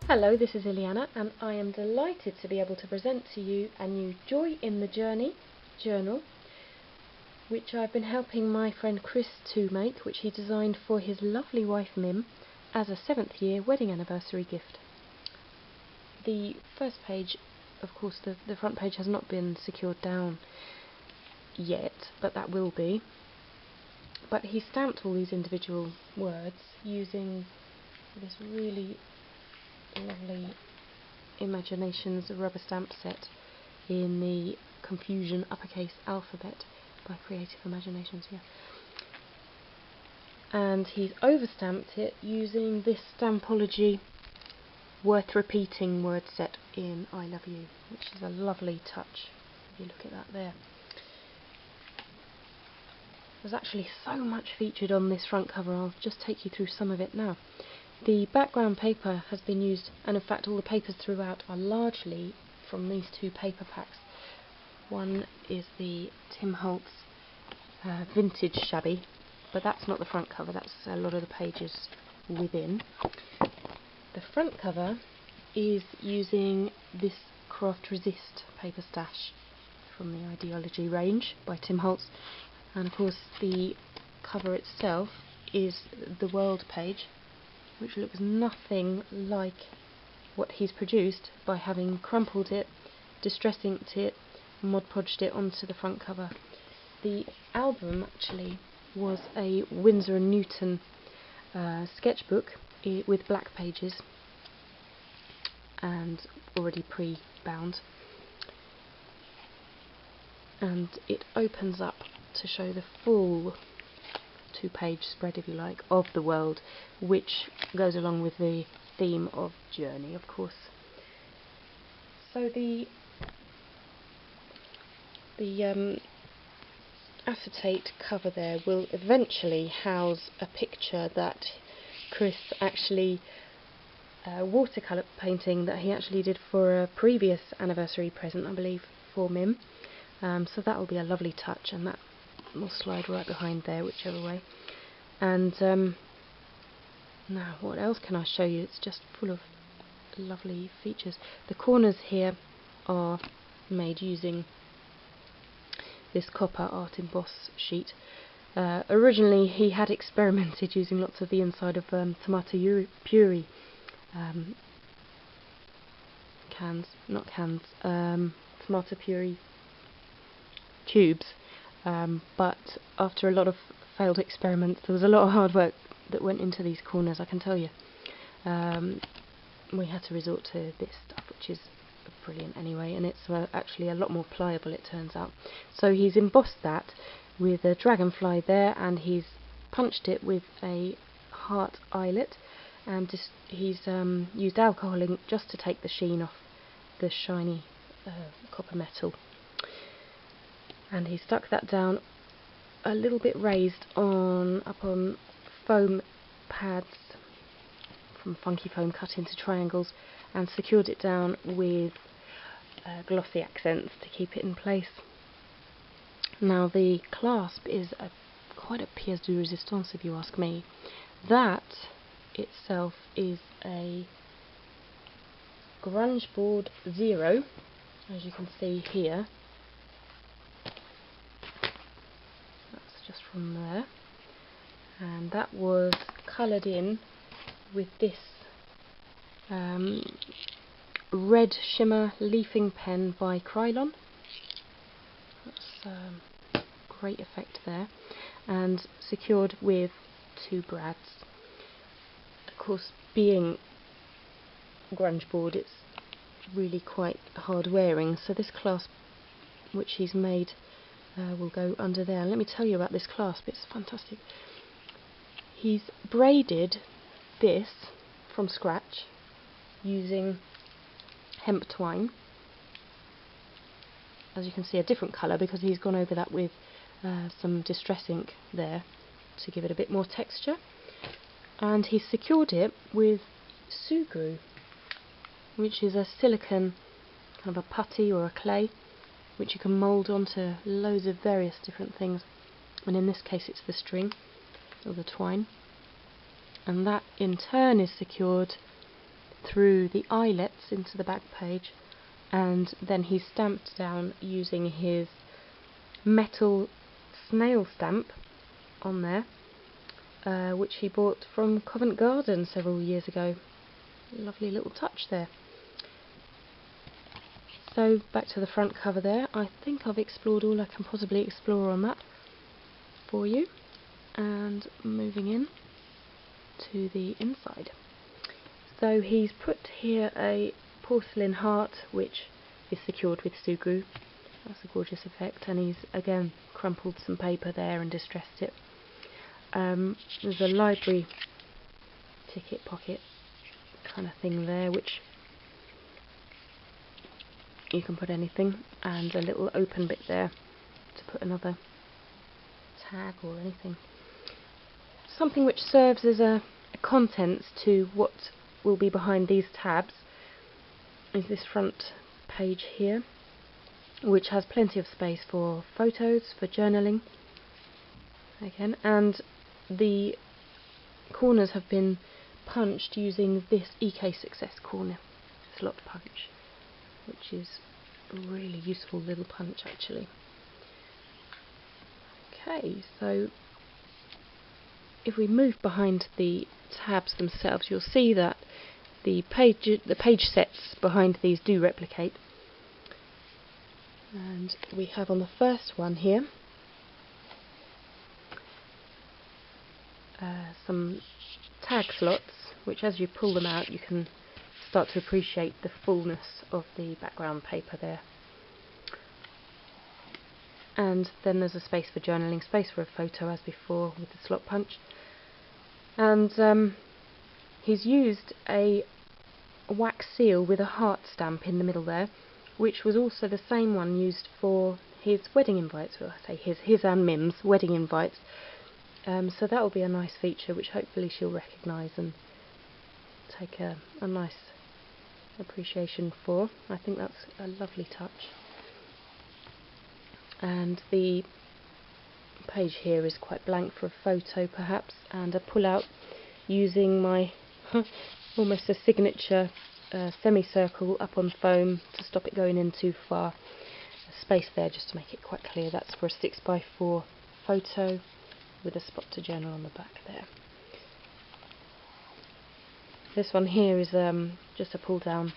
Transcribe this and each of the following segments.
Hello, this is Ileana, and I am delighted to be able to present to you a new Joy in the Journey journal, which I've been helping my friend Chris to make, which he designed for his lovely wife Mim as a 7th year wedding anniversary gift. The first page, of course, the front page has not been secured down yet, but that will be. But he stamped all these individual words using this really lovely Imaginations rubber stamp set in the Confusion uppercase alphabet by Creative Imaginations, yeah. And he's overstamped it using this Stampology Worth Repeating word set in I Love You, which is a lovely touch. If you look at that there. There's actually so much featured on this front cover. I'll just take you through some of it now. The background paper has been used, and in fact all the papers throughout are largely from these two paper packs. One is the Tim Holtz Vintage Shabby, but that's not the front cover, that's a lot of the pages within. The front cover is using this Craft Resist paper stash from the Ideology range by Tim Holtz, and of course the cover itself is the World page, which looks nothing like what he's produced by having crumpled it, distress inked it, Mod Podged it onto the front cover. The album actually was a Winsor & Newton sketchbook with black pages and already pre-bound, and it opens up to show the full 2-page spread, if you like, of the world, which goes along with the theme of journey, of course. So the acetate cover there will eventually house a picture that Chris actually watercolour painting that he actually did for a previous anniversary present, I believe, for Mim. So that will be a lovely touch, and that will slide right behind there, whichever way. And now what else can I show you? It's just full of lovely features. The corners here are made using this copper art emboss sheet. Originally he had experimented using lots of the inside of tomato puree tomato puree tubes, but after a lot of failed experiments, there was a lot of hard work that went into these corners, I can tell you. We had to resort to this stuff, which is brilliant anyway, and it's actually a lot more pliable, it turns out. So he's embossed that with a dragonfly there, and he's punched it with a heart eyelet, and he's used alcohol ink just to take the sheen off the shiny copper metal. And he stuck that down a little bit raised up on foam pads from Funky Foam cut into triangles, and secured it down with glossy accents to keep it in place. Now the clasp is quite a pièce de résistance, if you ask me. That itself is a Grunge Board 0, as you can see here. That's just from there, and that was coloured in with this red shimmer leafing pen by Krylon. That's great effect there, and secured with 2 brads. Of course, being grunge board, it's really quite hard wearing, so this clasp which he's made will go under there. And let me tell you about this clasp, it's fantastic. He's braided this from scratch using hemp twine. As you can see, a different colour because he's gone over that with some distress ink there to give it a bit more texture. And he's secured it with Sugru, which is a silicone kind of a putty or a clay, which you can mould onto loads of various different things. and in this case it's the string or the twine, and that in turn is secured through the eyelets into the back page, and then he's stamped down using his metal snail stamp on there, which he bought from Covent Garden several years ago. Lovely little touch there. So back to the front cover there. I think I've explored all I can possibly explore on that for you, and moving in to the inside. So he's put here a porcelain heart which is secured with sugu. That's a gorgeous effect, and he's again crumpled some paper there and distressed it. There's a library ticket pocket kind of thing there, which you can put anything, and a little open bit there to put another tag or anything. Something which serves as a contents to what will be behind these tabs is this front page here, which has plenty of space for photos, for journaling again, and the corners have been punched using this EK Success corner slot punch, which is a really useful little punch actually. Okay, so if we move behind the tabs themselves, you'll see that the page sets behind these do replicate, and we have on the first one here some tag slots, which as you pull them out you can start to appreciate the fullness of the background paper there. And then there's a space for journaling, space for a photo as before with the slot punch. And he's used a wax seal with a heart stamp in the middle there, which was also the same one used for his wedding invites, well I say his and Mim's wedding invites. So that will be a nice feature which hopefully she'll recognise and take a nice appreciation for. I think that's a lovely touch. And the page here is quite blank for a photo perhaps, and a pull out using my almost a signature semicircle up on foam to stop it going in too far. A space there just to make it quite clear. That's for a 6x4 photo with a spot to journal on the back there. This one here is just a pull down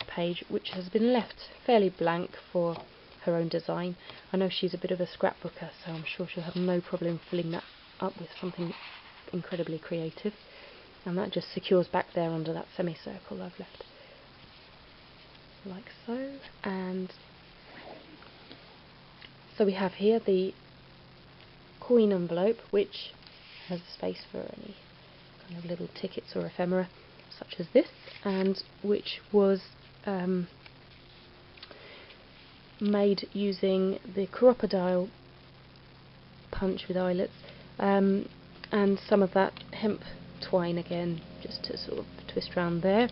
page which has been left fairly blank for her own design. I know she's a bit of a scrapbooker, so I'm sure she'll have no problem filling that up with something incredibly creative, and that just secures back there under that semicircle I've left, like so. And so we have here the coin envelope, which has space for any kind of little tickets or ephemera such as this, and which was made using the crocodile punch with eyelets, and some of that hemp twine again, just to sort of twist around there,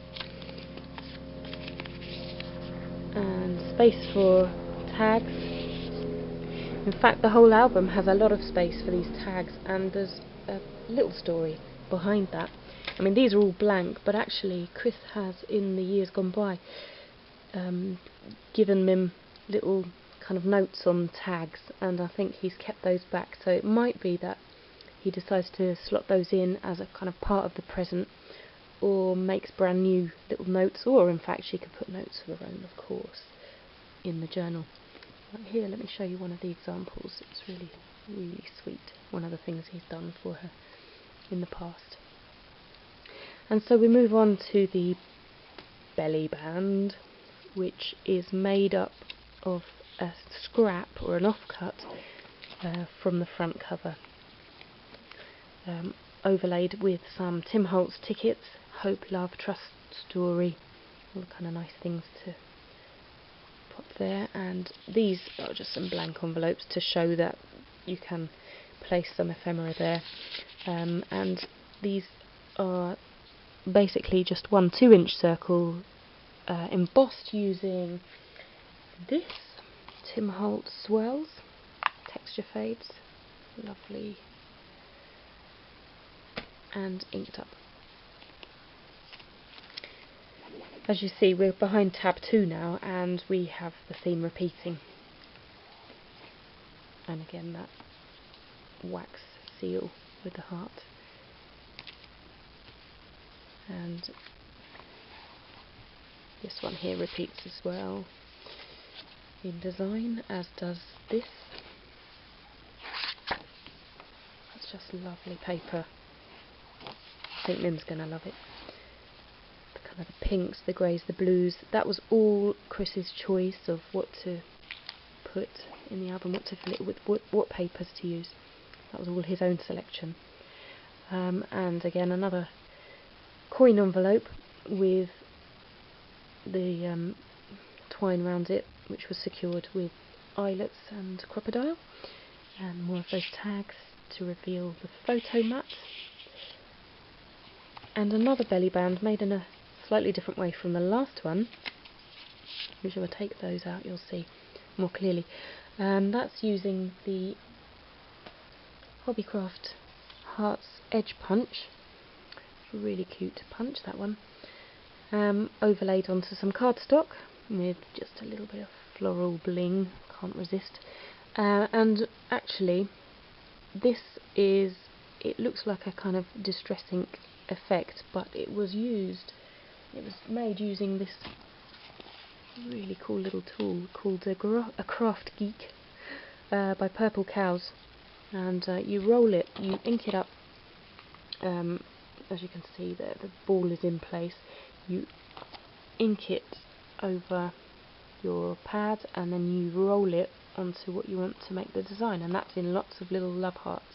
and space for tags. In fact, the whole album has a lot of space for these tags, and there's a little story behind that. I mean, these are all blank, but actually Chris has, in the years gone by, given Mim little kind of notes on tags, and I think he's kept those back, so it might be that he decides to slot those in as a kind of part of the present, or makes brand new little notes, or in fact she could put notes of her own, of course, in the journal. Right here, let me show you one of the examples. It's really, really sweet, one of the things he's done for her in the past. And so we move on to the belly band, which is made up of a scrap or an offcut from the front cover, overlaid with some Tim Holtz tickets, hope, love, trust, story, all the kind of nice things to put there. And these are just some blank envelopes to show that you can place some ephemera there, and these are basically just one 2-inch circle embossed using this Tim Holtz swirls, texture fades, lovely and inked up. As you see, we're behind tab 2 now, and we have the theme repeating. And again, that wax seal with the heart. And this one here repeats as well in design, as does this. That's just lovely paper. I think Mim's going to love it. The kind of the pinks, the greys, the blues. That was all Chris's choice of what to put in the album, what to fill it with, what papers to use. That was all his own selection. And again, another coin envelope with the twine around it, which was secured with eyelets and crocodile, and more of those tags to reveal the photo mat, and another belly band made in a slightly different way from the last one, which if I take those out you'll see more clearly. That's using the Hobbycraft Hearts Edge Punch, really cute punch that one, overlaid onto some cardstock with just a little bit of floral bling, can't resist. And actually this is, it looks like a kind of distress ink effect, but it was made using this really cool little tool called a Craft Geek by Purple Cows, and you roll it, you ink it up, as you can see there, the ball is in place, you ink it over your pad and then you roll it onto what you want to make the design, and that's in lots of little love hearts,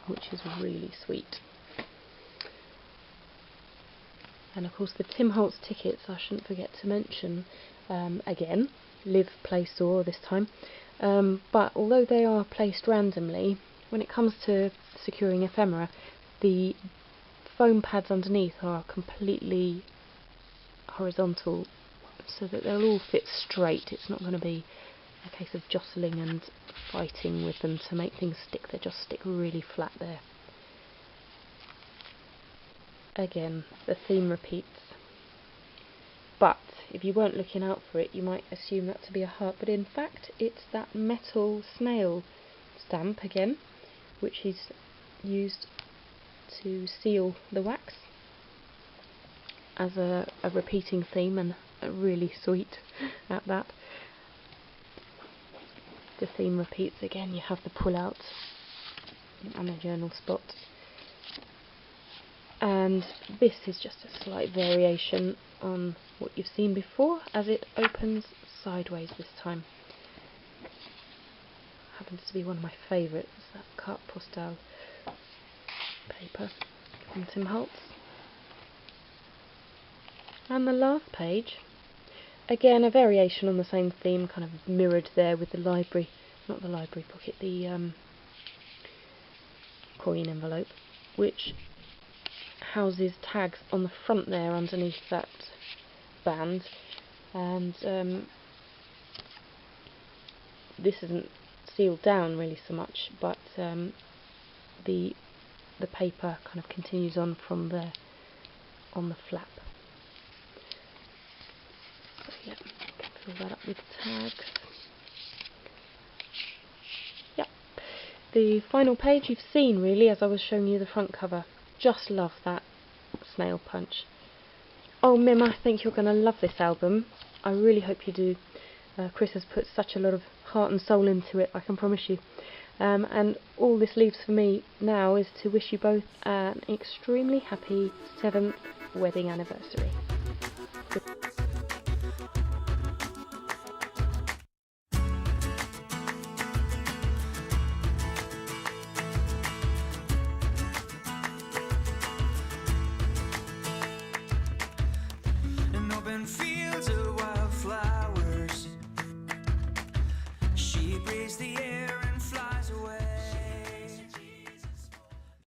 which is really sweet. And of course the Tim Holtz tickets I shouldn't forget to mention, again, live, play, soar this time, but although they are placed randomly, when it comes to securing ephemera, the foam pads underneath are completely horizontal, so that they'll all fit straight. It's not going to be a case of jostling and fighting with them to make things stick, they just stick really flat there. Again, the theme repeats, but if you weren't looking out for it you might assume that to be a heart, but in fact it's that metal snail stamp again, which is used to seal the wax as a repeating theme, and really sweet at that. The theme repeats again, you have the pull out and the journal spot, and this is just a slight variation on what you've seen before, as it opens sideways this time. Happens to be one of my favourites, that carte postale paper from Tim Holtz. And the last page, again a variation on the same theme, kind of mirrored there with the library, not the library pocket, the coin envelope, which houses tags on the front there underneath that band, and this isn't sealed down really so much, but the paper kind of continues on from there on the flap. So yeah, can fill that up with tags. Yep, the final page you've seen really, as I was showing you the front cover. Just love that snail punch. Oh Mim, I think you're going to love this album. I really hope you do. Chris has put such a lot of heart and soul into it, I can promise you. And all this leaves for me now is to wish you both an extremely happy 7th wedding anniversary.